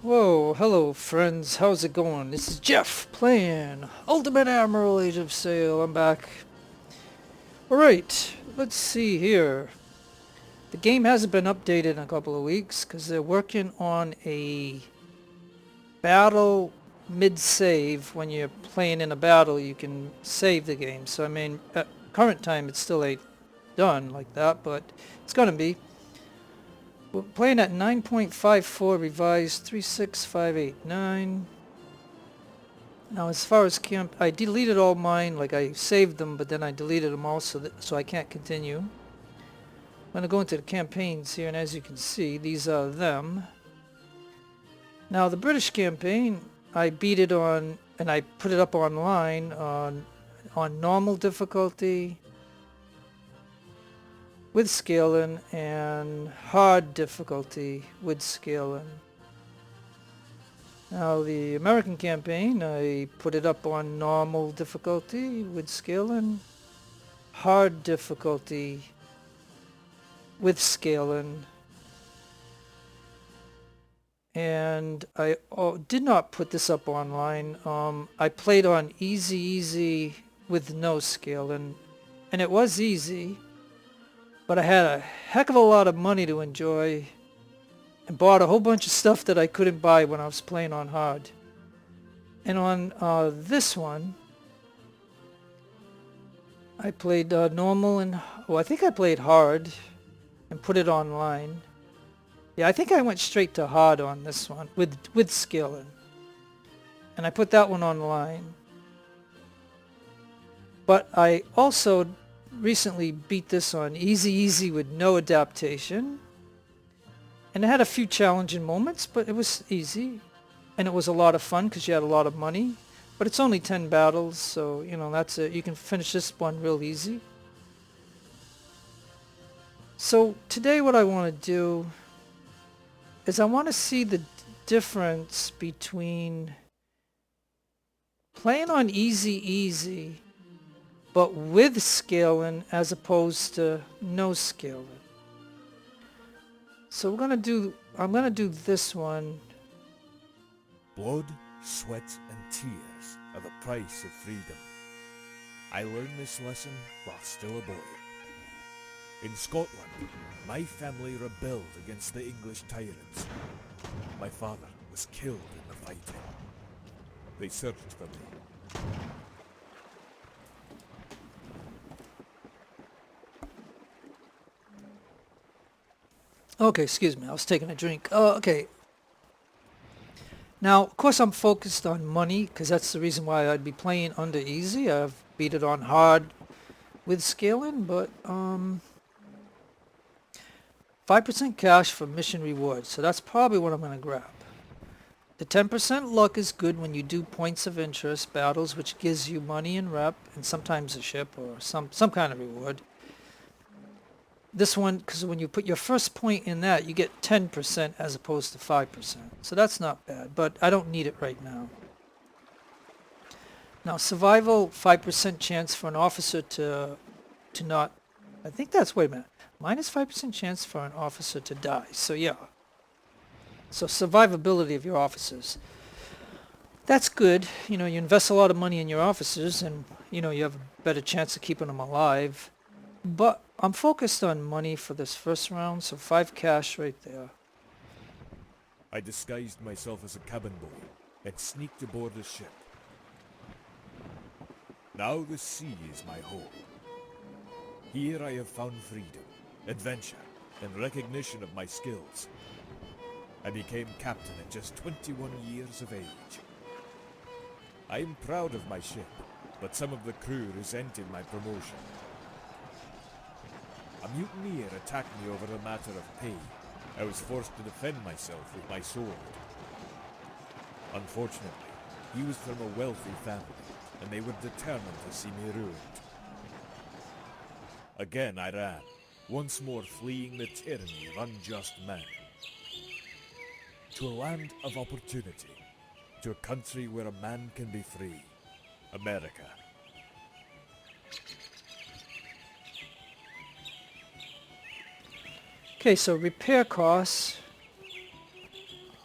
Whoa, hello friends, how's it going? This is Jeff playing Ultimate Admiral Age of Sail. I'm back. Alright, let's see here. The game hasn't been updated in a couple of weeks because they're working on a battle mid-save. When you're playing in a battle, you can save the game. So I mean, at current time it still ain't done like that, but it's gonna be. We're playing at 9.54 revised 36589. Now as far as camp, I deleted all mine, like I saved them, but then I deleted them all so I can't continue. I'm going to go into the campaigns here, and as you can see, these are them. Now the British campaign, I beat it on, and I put it up online on normal difficulty, with scaling, and hard difficulty with scaling. Now the American campaign, I put it up on normal difficulty with scaling, hard difficulty with scaling, and I did not put this up online. I played on easy with no scaling, and it was easy, but I had a heck of a lot of money to enjoy and bought a whole bunch of stuff that I couldn't buy when I was playing on hard. And on this one, I played normal and, well, I think I played hard and put it online. Yeah, I think I went straight to hard on this one with scaling. And I put that one online. But I also recently beat this on easy with no adaptation. And it had a few challenging moments, but it was easy. And it was a lot of fun because you had a lot of money. But it's only 10 battles, so, you know, that's it. You can finish this one real easy. So today what I want to do is I want to see the difference between playing on easy, but with scaling as opposed to no scaling. So I'm gonna do this one. Blood, sweat, and tears are the price of freedom. I learned this lesson while still a boy. In Scotland, my family rebelled against the English tyrants. My father was killed in the fighting. They searched for me. Okay, excuse me, I was taking a drink. Okay. Now, of course I'm focused on money, because that's the reason why I'd be playing under easy. I've beat it on hard with scaling, but 5% cash for mission rewards, so that's probably what I'm going to grab. The 10% luck is good when you do points of interest battles, which gives you money and rep, and sometimes a ship or some kind of reward. This one, because when you put your first point in that, you get 10% as opposed to 5%. So that's not bad, but I don't need it right now. Now, survival, 5% chance for an officer to not, I think that's, wait a minute, minus 5% chance for an officer to die. So yeah. So survivability of your officers. That's good. You know, you invest a lot of money in your officers and, you know, you have a better chance of keeping them alive. But I'm focused on money for this first round, so 5 cash right there. I disguised myself as a cabin boy and sneaked aboard the ship. Now the sea is my home. Here I have found freedom, adventure, and recognition of my skills. I became captain at just 21 years of age. I am proud of my ship, but some of the crew resented my promotion. A mutineer attacked me over a matter of pay. I was forced to defend myself with my sword. Unfortunately, he was from a wealthy family, and they were determined to see me ruined. Again I ran, once more fleeing the tyranny of unjust men. To a land of opportunity, to a country where a man can be free. America. Okay, so repair costs.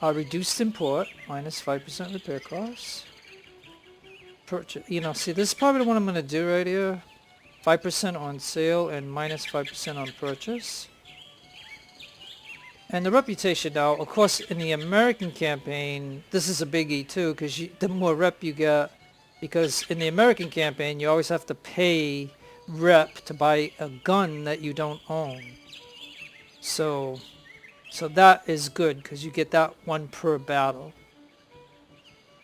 Reduced import, minus 5% repair costs. Purchase, see, this is probably the one I'm going to do right here. 5% on sale and minus 5% on purchase. And the reputation now, of course, in the American campaign, this is a biggie too, because the more rep you get, because in the American campaign, you always have to pay rep to buy a gun that you don't own. So that is good, because you get that one per battle.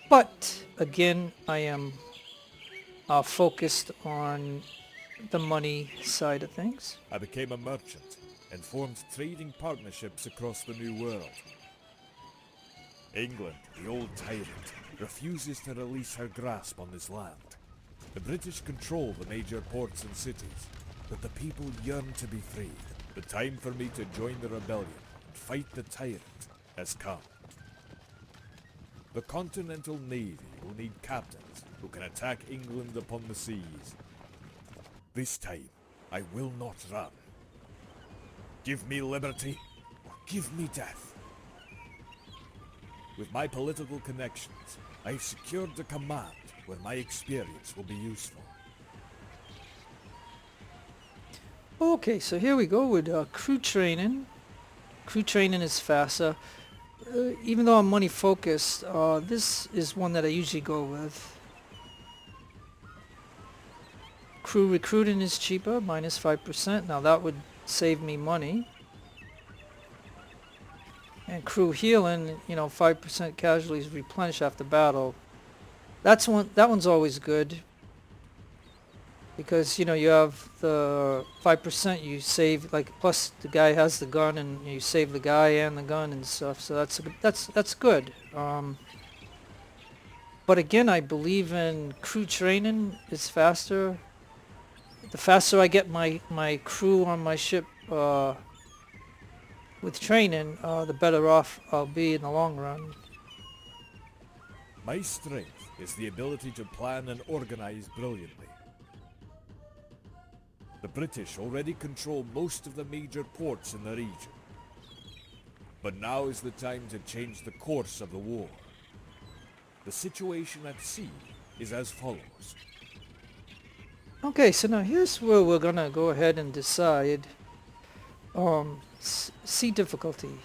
But, again, I am focused on the money side of things. I became a merchant and formed trading partnerships across the New World. England, the old tyrant, refuses to release her grasp on this land. The British control the major ports and cities, but the people yearn to be free. The time for me to join the rebellion and fight the tyrant has come. The Continental Navy will need captains who can attack England upon the seas. This time, I will not run. Give me liberty, or give me death. With my political connections, I've secured the command where my experience will be useful. Okay, so here we go with crew training. Crew training is faster. Even though I'm money focused, this is one that I usually go with. Crew recruiting is cheaper, minus 5%. Now that would save me money. And crew healing, 5% casualties replenish after battle. That one's always good. Because, you have the 5% you save, plus the guy has the gun and you save the guy and the gun and stuff. So that's good. But again, I believe in crew training is faster. The faster I get my crew on my ship with training, the better off I'll be in the long run. My strength is the ability to plan and organize brilliantly. The British already control most of the major ports in the region. But now is the time to change the course of the war. The situation at sea is as follows. Okay, so now here's where we're gonna go ahead and decide sea difficulty.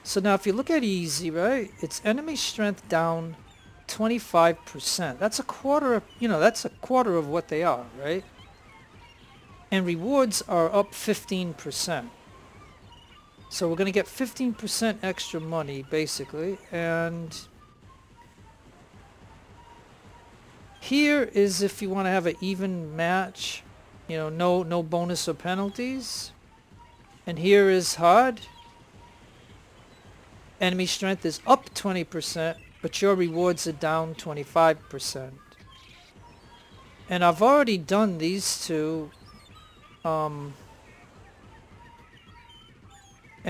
So now if you look at easy, right, it's enemy strength down 25%. That's a quarter of what they are, right? And rewards are up 15%. So we're going to get 15% extra money, basically. And here is if you want to have an even match, no bonus or penalties. And here is hard. Enemy strength is up 20%, but your rewards are down 25%. And I've already done these two. And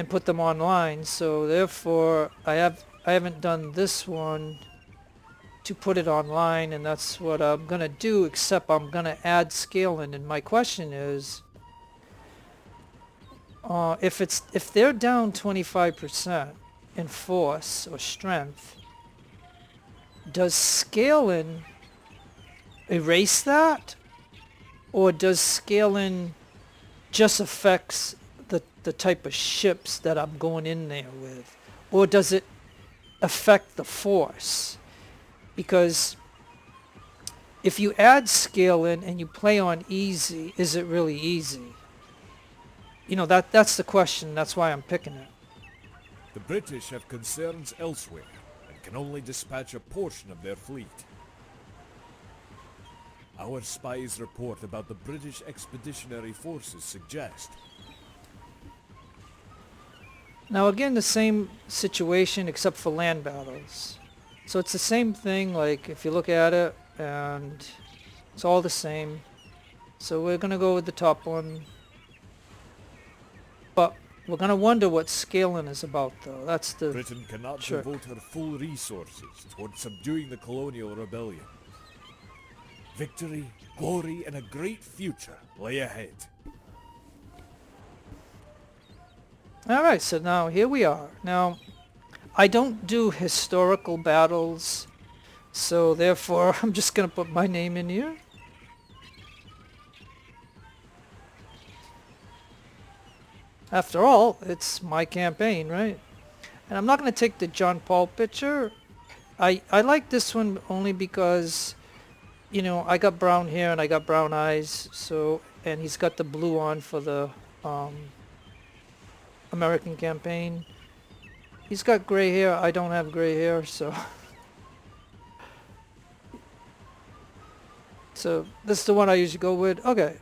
put them online, so therefore I haven't done this one to put it online, and that's what I'm gonna do, except I'm gonna add scaling. And my question is, if they're down 25% in force or strength, does scaling erase that, or does scaling just affects the type of ships that I'm going in there with? Or does it affect the force? Because if you add scale in and you play on easy, is it really easy? That's the question. That's why I'm picking it. The British have concerns elsewhere and can only dispatch a portion of their fleet. Our spies' report about the British expeditionary forces suggest. Now again, the same situation except for land battles. So it's the same thing, like if you look at it, and it's all the same. So we're going to go with the top one. But we're going to wonder what scaling is about, though. That's the Britain cannot trick. devote her full resources towards subduing the colonial rebellion. Victory, glory, and a great future lay ahead. Alright, so now here we are. Now, I don't do historical battles, so therefore I'm just gonna put my name in here. After all, it's my campaign, right? And I'm not gonna take the John Paul picture. I like this one only because, you know, I got brown hair and I got brown eyes, so, and he's got the blue on for the American Campaign. He's got gray hair, I don't have gray hair, so so this is the one I usually go with. Okay,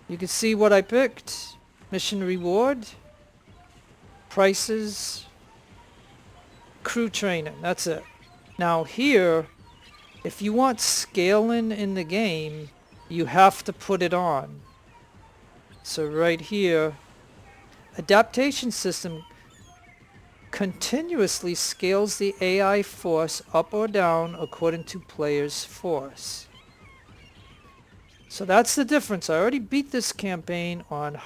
you can see what I picked. Mission reward, prices, crew training, that's it. Now here, if you want scaling in the game, you have to put it on. So right here, adaptation system continuously scales the AI force up or down according to player's force. So that's the difference. I already beat this campaign on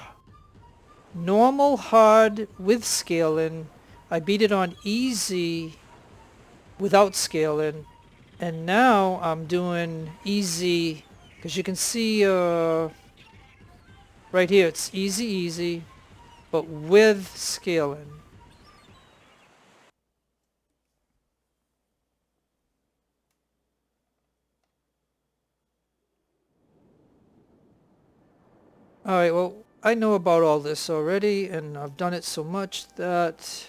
normal, hard, with scaling. I beat it on easy without scaling. And now I'm doing easy, because you can see right here it's easy, but with scaling. Alright, well, I know about all this already, and I've done it so much that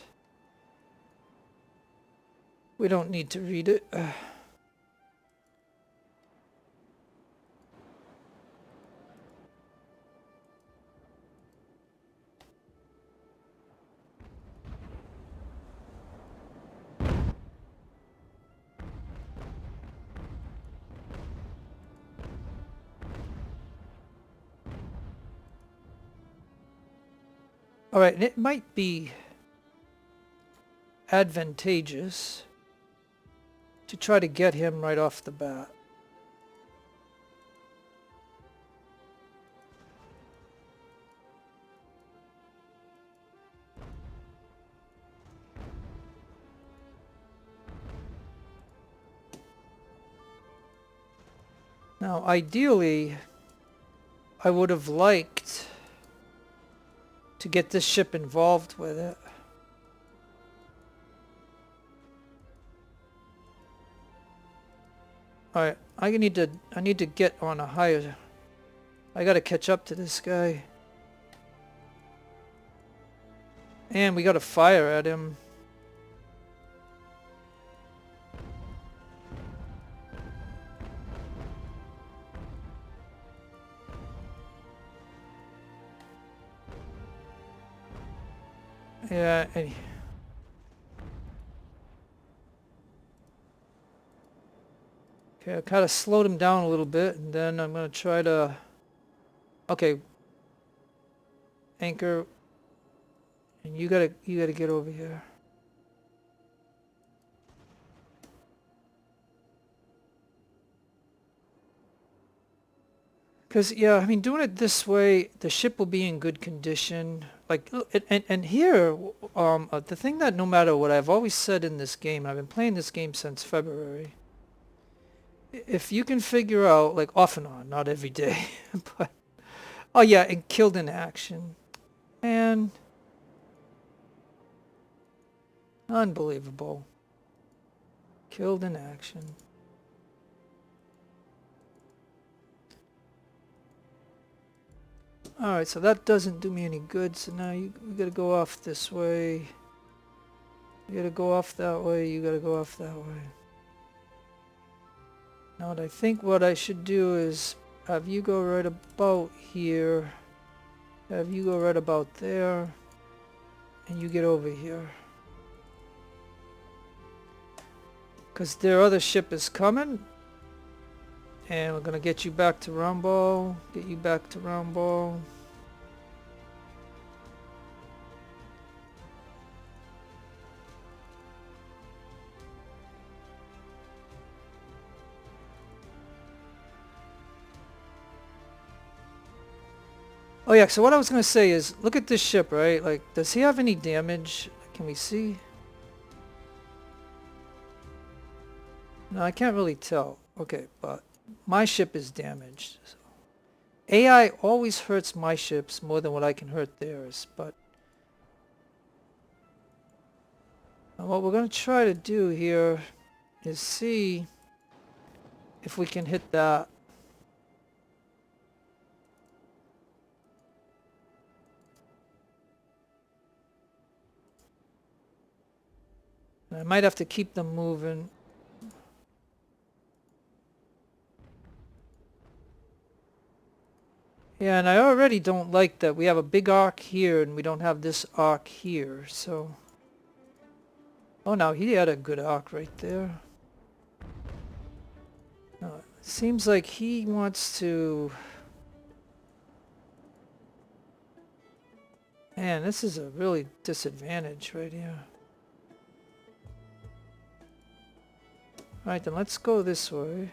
we don't need to read it. Alright, and it might be advantageous to try to get him right off the bat. Now, ideally, I would have liked to get this ship involved with it. Alright, I need to get on a higher... I gotta catch up to this guy. And we gotta fire at him. Yeah, and... Okay, I kind of slowed him down a little bit, and then I'm gonna try to... Okay. Anchor. And you gotta get over here. Because, yeah, I mean, doing it this way, the ship will be in good condition. Like, and here, the thing that no matter what I've always said in this game, I've been playing this game since February, if you can figure out, like, off and on, not every day, but, oh yeah, and killed in action. And, unbelievable. Killed in action. Alright, so that doesn't do me any good, so now you gotta go off this way. You gotta go off that way, you gotta go off that way. Now what I think what I should do is have you go right about here, have you go right about there, and you get over here. Because their other ship is coming, and we're gonna get you back to round ball, get you back to round ball. Oh yeah, so what I was going to say is, look at this ship, right? Like, does he have any damage? Can we see? No, I can't really tell. Okay, but my ship is damaged. So AI always hurts my ships more than what I can hurt theirs, but what we're going to try to do here is see if we can hit that. I might have to keep them moving. Yeah, and I already don't like that we have a big arc here and we don't have this arc here, so... Oh, now he had a good arc right there. No, it seems like he wants to... Man, this is a really disadvantage right here. Alright, then let's go this way.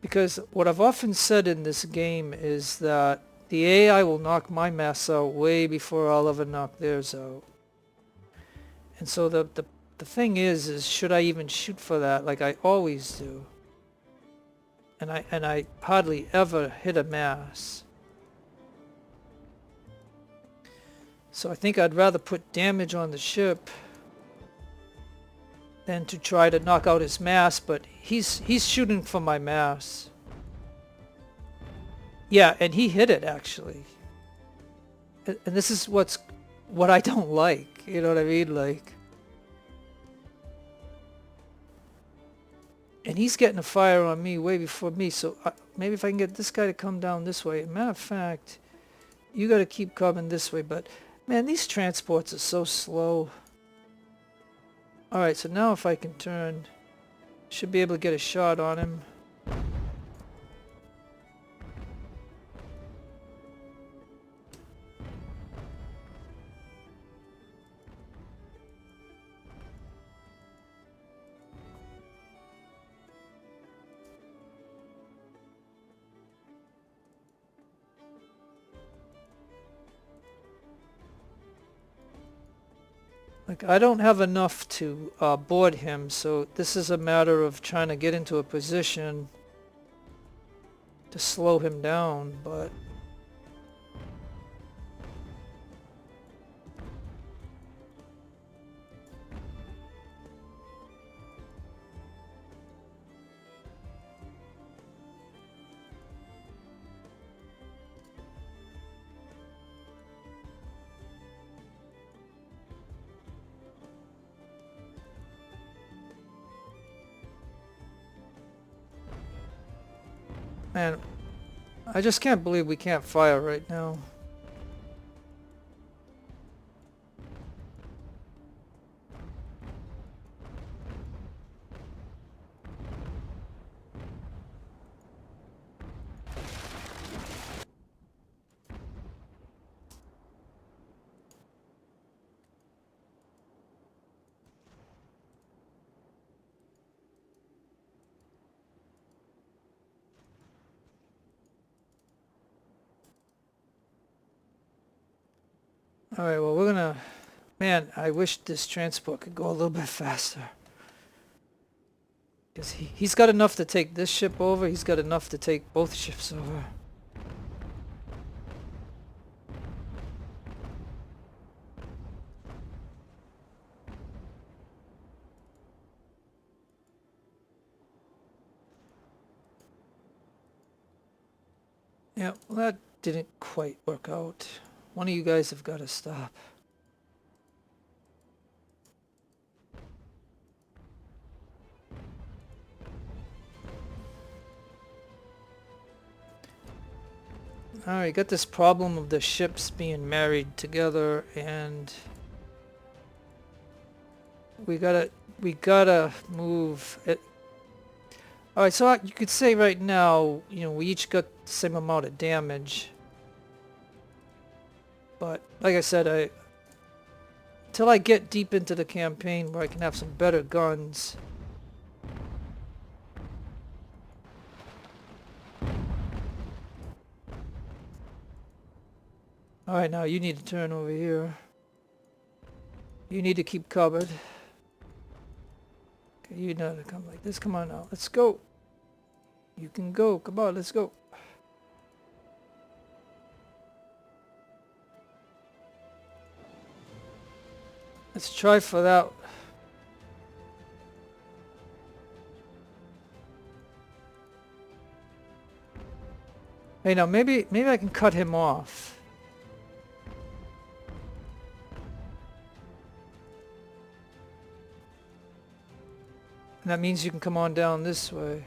Because what I've often said in this game is that the AI will knock my mass out way before I'll ever knock theirs out. And so the thing is should I even shoot for that like I always do? And I hardly ever hit a mass. So I think I'd rather put damage on the ship than to try to knock out his mass, but he's shooting for my mass. Yeah, and he hit it actually. And this is what I don't like, you know what I mean? Like, and he's getting a fire on me way before me, so maybe if I can get this guy to come down this way. Matter of fact, you got to keep coming this way, but man, these transports are so slow. Alright, so now if I can turn, should be able to get a shot on him. Like, I don't have enough to board him, so this is a matter of trying to get into a position to slow him down, but... Man, I just can't believe we can't fire right now. Alright, well we're gonna... Man, I wish this transport could go a little bit faster. Because he's got enough to take this ship over, he's got enough to take both ships over. Yeah, well that didn't quite work out. One of you guys have got to stop. Alright, got this problem of the ships being married together, and we gotta move it. Alright, so you could say right now, you know, we each got the same amount of damage. But like I said, till I get deep into the campaign where I can have some better guns. Alright, now you need to turn over here. You need to keep covered. Okay, you know to come like this. Come on now. Let's go. You can go. Come on, let's go. Let's try for that. Hey, now maybe I can cut him off. And that means you can come on down this way.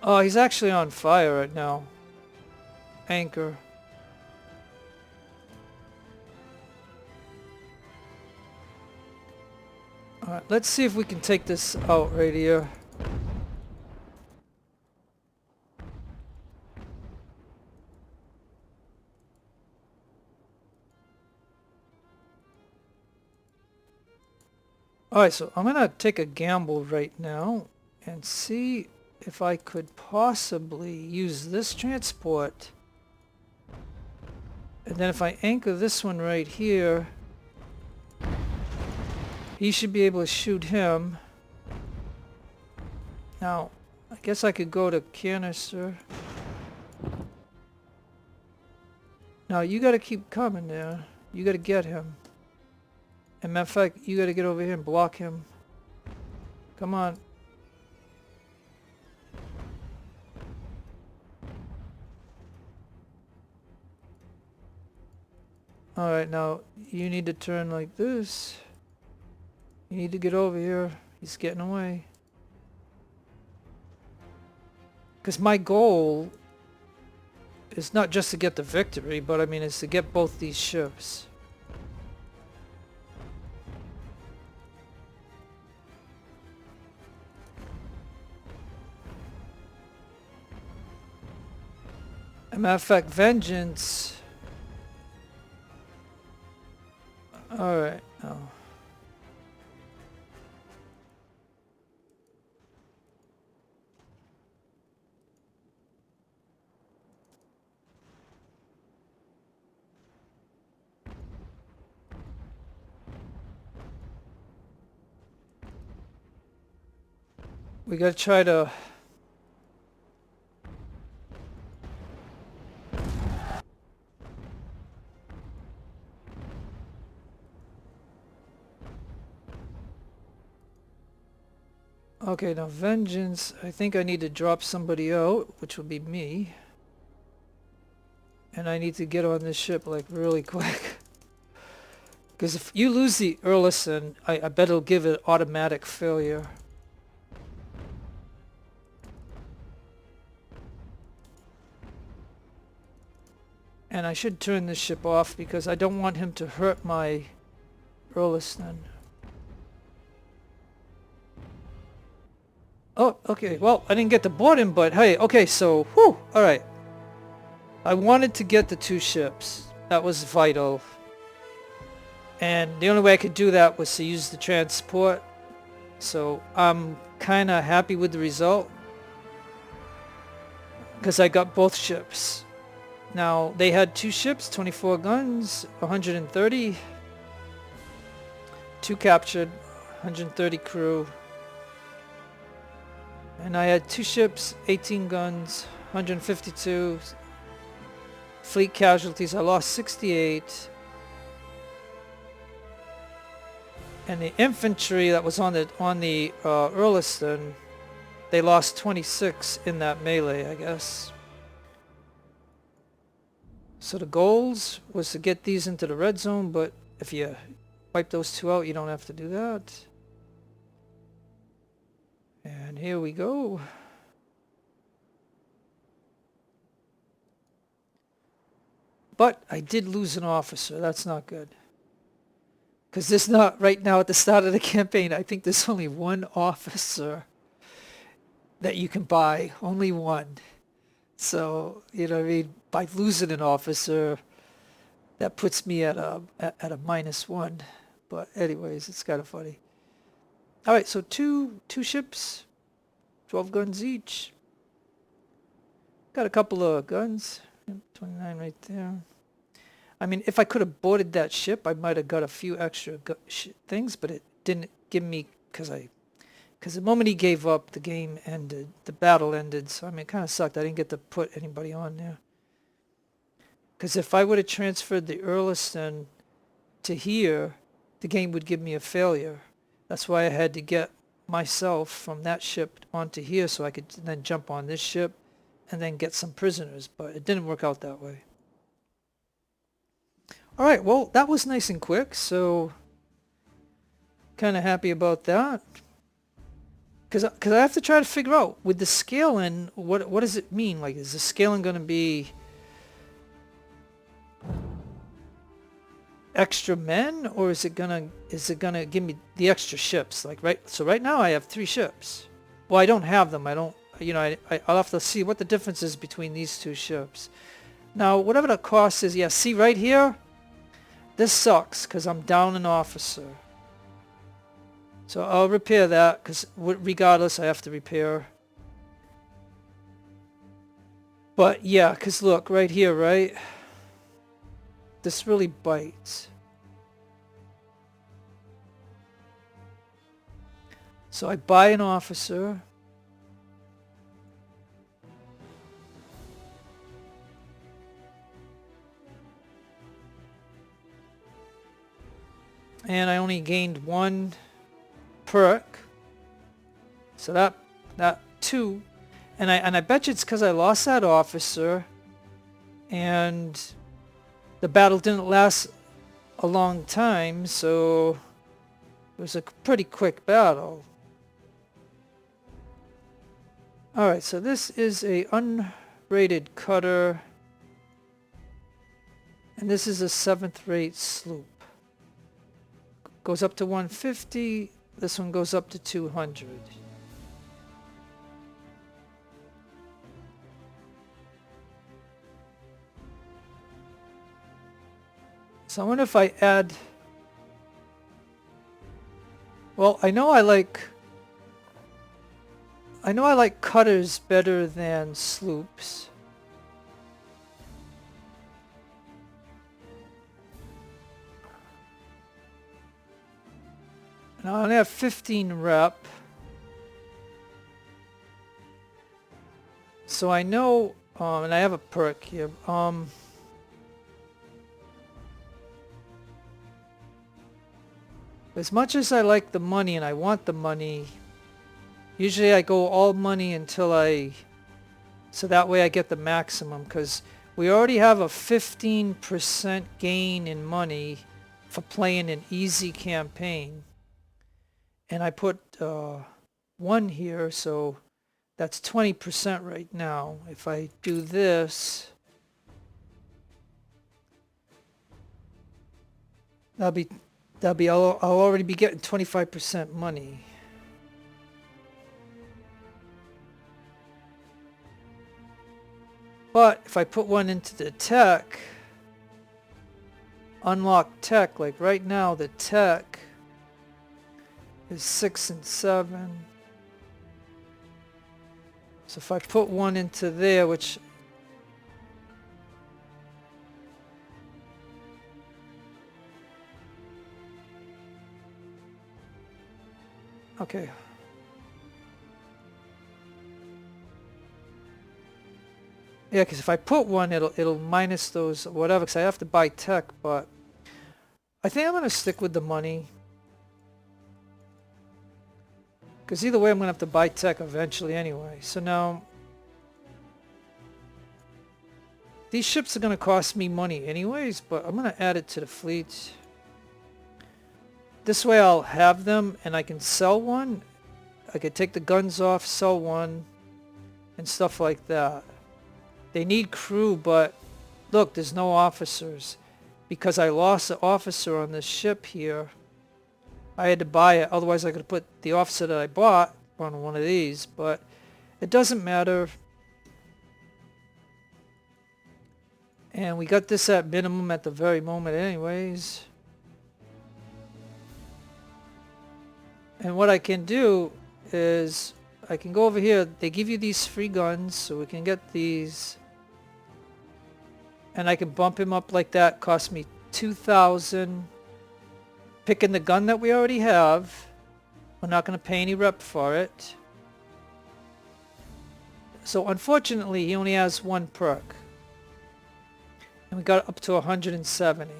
Oh, he's actually on fire right now. Anchor. Alright, let's see if we can take this out right here. Alright, so I'm gonna take a gamble right now and see if I could possibly use this transport. And then if I anchor this one right here, he should be able to shoot him. Now, I guess I could go to canister. Now, you gotta keep coming there. You gotta get him. And matter of fact, you gotta get over here and block him. Come on. Alright, now, you need to turn like this. You need to get over here. He's getting away. Because my goal is not just to get the victory, but I mean, it's to get both these ships. As a matter of fact, Vengeance. Alright, now. We gotta try to... Okay, now Vengeance, I think I need to drop somebody out, which would be me. And I need to get on this ship like really quick. Because if you lose the Earlston, I bet it'll give it automatic failure. And I should turn this ship off because I don't want him to hurt my Earlston. Oh, okay, well, I didn't get to board him, but hey, okay, so, whew, alright. I wanted to get the two ships. That was vital. And the only way I could do that was to use the transport. So, I'm kind of happy with the result. Because I got both ships. Now, they had two ships, 24 guns, 130. Two captured, 130 crew. And I had two ships, 18 guns, 152 fleet casualties. I lost 68. And the infantry that was on the Earlston, they lost 26 in that melee, I guess. So the goals was to get these into the red zone, but if you wipe those two out, you don't have to do that. And here we go. But I did lose an officer. That's not good. Because there's not, right now at the start of the campaign, I think there's only one officer that you can buy. Only one. So, you know what I mean? By losing an officer, that puts me at a -1. But anyways, it's kind of funny. Alright, so two ships, 12 guns each. Got a couple of guns. 29 right there. I mean, if I could have boarded that ship, I might have got a few extra things, but it didn't give me, because the moment he gave up, the game ended, the battle ended. So I mean, it kind of sucked. I didn't get to put anybody on there. Because if I would have transferred the Earlston to here, the game would give me a failure. That's why I had to get myself from that ship onto here so I could then jump on this ship and then get some prisoners. But it didn't work out that way. Alright, well, that was nice and quick, so kind of happy about that. Because I have to try to figure out, with the scaling, what does it mean? Like, is the scaling going to be extra men, or is it gonna give me the extra ships? Like, right now I have 3 ships. Well, I don't have them. I don't, I'll have to see what the difference is between these 2 ships. Now, whatever the cost is, yeah, see right here? This sucks because I'm down an officer. So I'll repair that because regardless I have to repair. But yeah, because look, right here, right? This really bites. So I buy an officer. And I only gained 1 perk. So that 2. And I bet you it's because I lost that officer and the battle didn't last a long time, so it was a pretty quick battle. Alright, so this is a unrated cutter and this is a 7th rate sloop. Goes up to 150. This one goes up to 200. So I wonder if I add... Well, I know I like cutters better than sloops. Now I only have 15 rep. So I know, and I have a perk here. As much as I like the money and I want the money, usually I go all money until so that way I get the maximum, because we already have a 15% gain in money for playing an easy campaign. And I put 1 here, so that's 20% right now. If I do this, I'll already be getting 25% money. But if I put 1 into the tech, unlock tech, like right now the tech is 6 and 7. So if I put 1 into there, which... Okay. Yeah, because if I put 1, it'll minus those whatever, because I have to buy tech, but I think I'm going to stick with the money. Because either way I'm going to have to buy tech eventually anyway. So now, these ships are going to cost me money anyways, but I'm going to add it to the fleet. This way I'll have them and I can sell 1. I could take the guns off, sell 1, and stuff like that. They need crew, but look, there's no officers. Because I lost the officer on this ship here, I had to buy it. Otherwise I could have put the officer that I bought on one of these, but it doesn't matter. And we got this at minimum at the very moment anyways. And what I can do is I can go over here. They give you these free guns, so we can get these. And I can bump him up like that. Cost me 2,000. Picking the gun that we already have. We're not going to pay any rep for it. So unfortunately, he only has one perk. And we got up to 170.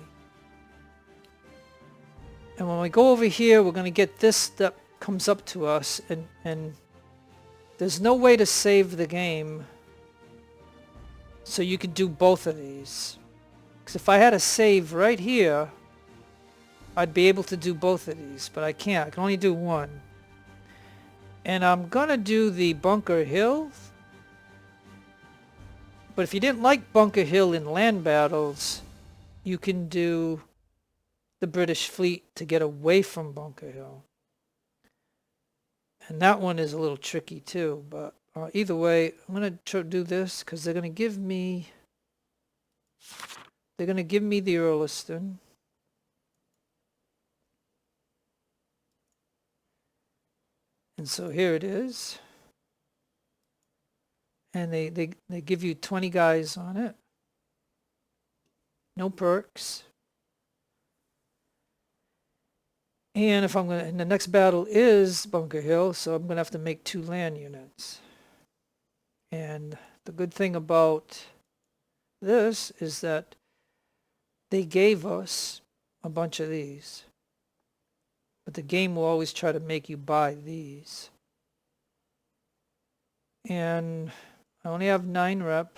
And when we go over here, we're going to get this that comes up to us. And there's no way to save the game. So you could do both of these. Because if I had a save right here, I'd be able to do both of these. But I can't. I can only do one. And I'm going to do the Bunker Hill. But if you didn't like Bunker Hill in land battles, you can do the British fleet to get away from Bunker Hill. And that one is a little tricky too. But either way, I'm going to do this because they're going to give me... They're going to give me the Earlston. And so here it is. And they give you 20 guys on it. No perks. And if I'm going to, and the next battle is Bunker Hill, so I'm going to have to make 2 land units. And the good thing about this is that they gave us a bunch of these. But the game will always try to make you buy these. And I only have 9 rep.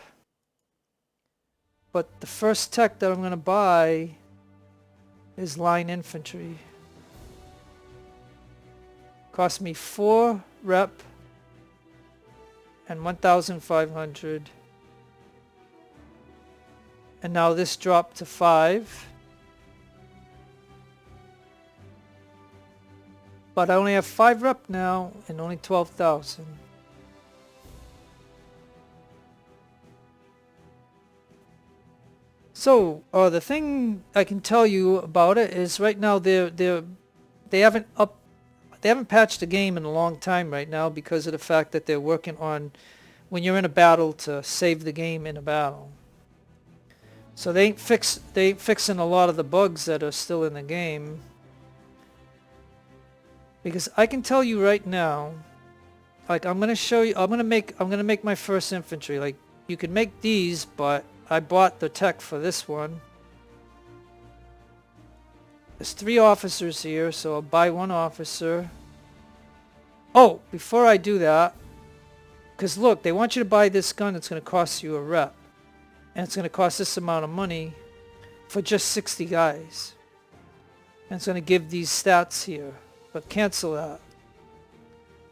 But the first tech that I'm going to buy is line infantry. Cost me 4 rep and 1,500. And now this dropped to 5. But I only have 5 rep now and only 12,000. So the thing I can tell you about it is right now they haven't patched the game in a long time right now because of the fact that they're working on when you're in a battle to save the game in a battle. So they ain't fixing a lot of the bugs that are still in the game. Because I can tell you right now, like I'm gonna show you, I'm gonna make my first infantry. Like you can make these, but I bought the tech for this one. There's 3 officers here, so I'll buy 1 officer. Oh, before I do that, because look, they want you to buy this gun that's going to cost you a rep. And it's going to cost this amount of money for just 60 guys. And it's going to give these stats here. But cancel that.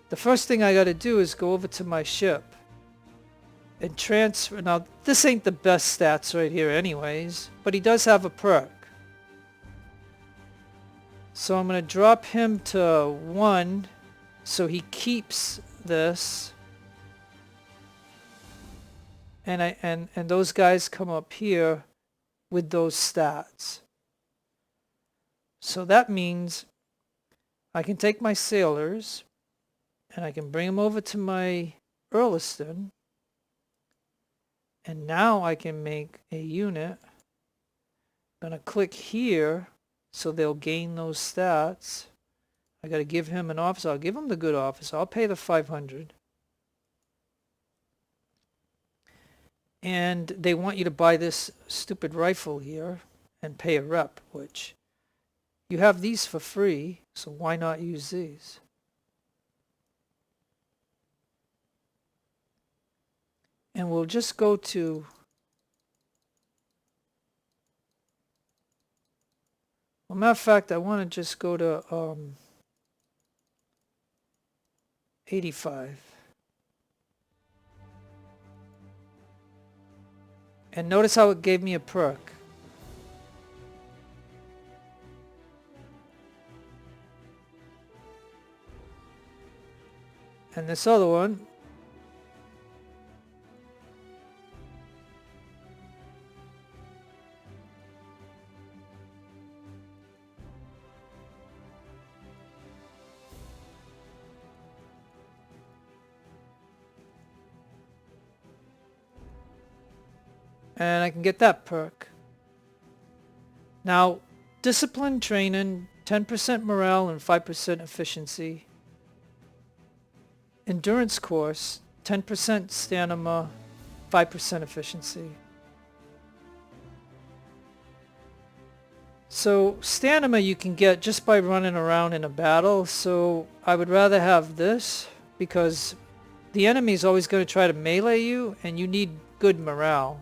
The first thing I got to do is go over to my ship. And transfer. Now, this ain't the best stats right here anyways. But he does have a perk. So I'm going to drop him to 1. So he keeps this. And those guys come up here with those stats. So that means I can take my sailors and I can bring them over to my Earlston. And now I can make a unit. I'm going to click here so they'll gain those stats. I got to give him an officer. I'll give him the good officer. I'll pay the 500. And they want you to buy this stupid rifle here and pay a rep, which you have these for free, so why not use these? And we'll just go to well, matter of fact, I want to just go to 85. And notice how it gave me a perk. And this other one, and I can get that perk. Now, discipline training, 10% morale and 5% efficiency. Endurance course, 10% stamina, 5% efficiency. So stamina you can get just by running around in a battle, so I would rather have this because the enemy is always going to try to melee you and you need good morale.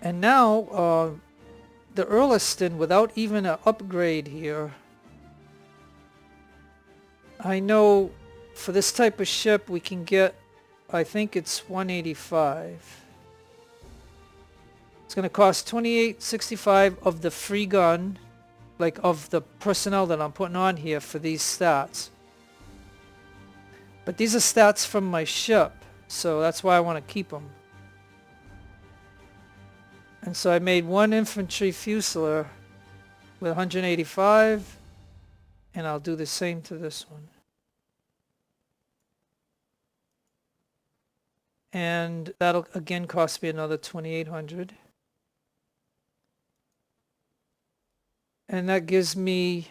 And now the Earlston, without even an upgrade here, I know for this type of ship we can get, I think it's 185. It's going to cost 28.65 of the free gun, like of the personnel that I'm putting on here for these stats. But these are stats from my ship, so that's why I want to keep them. And so I made one infantry fusilier with 185, and I'll do the same to this one. And that'll again cost me another 2,800. And that gives me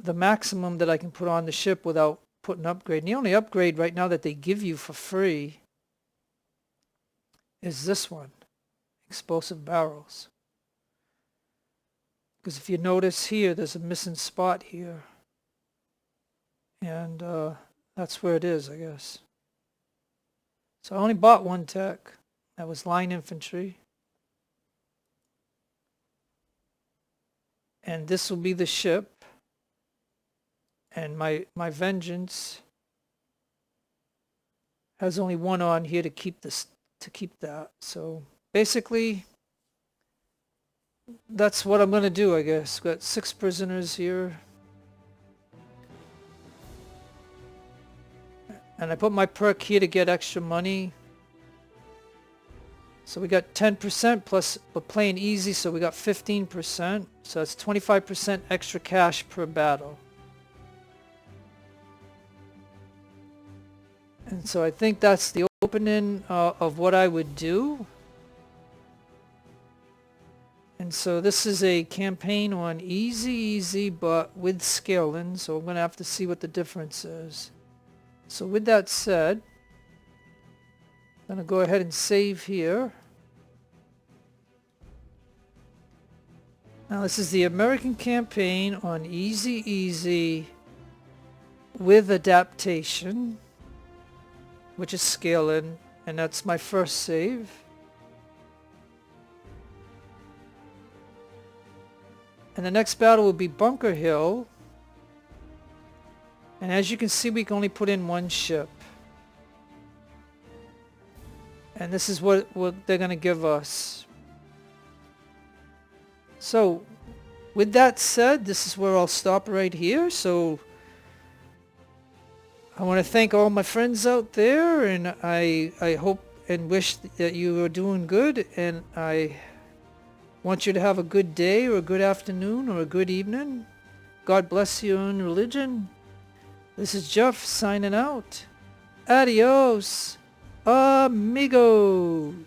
the maximum that I can put on the ship without putting upgrade. And the only upgrade right now that they give you for free is this one, explosive barrels. Because if you notice here, there's a missing spot here. And that's where it is, I guess. So I only bought one tech. That was line infantry. And this will be the ship. And my Vengeance has only one on here to keep this, to keep that. So basically that's what I'm going to do, I guess. Got 6 prisoners here. And I put my perk here to get extra money. So we got 10% plus we're playing easy, so we got 15%. So that's 25% extra cash per battle. And so I think that's the opening of what I would do. And so this is a campaign on easy, but with scaling. So I'm going to have to see what the difference is. So with that said, I'm going to go ahead and save here. Now this is the American Campaign on easy with Adaptation, which is scaling, and that's my first save. And the next battle will be Bunker Hill. And as you can see, we can only put in one ship. And this is what they're going to give us. So, with that said, this is where I'll stop right here. So, I want to thank all my friends out there, and I hope and wish that you are doing good, and I want you to have a good day, or a good afternoon, or a good evening. God bless you in religion. This is Jeff signing out. Adios, amigos.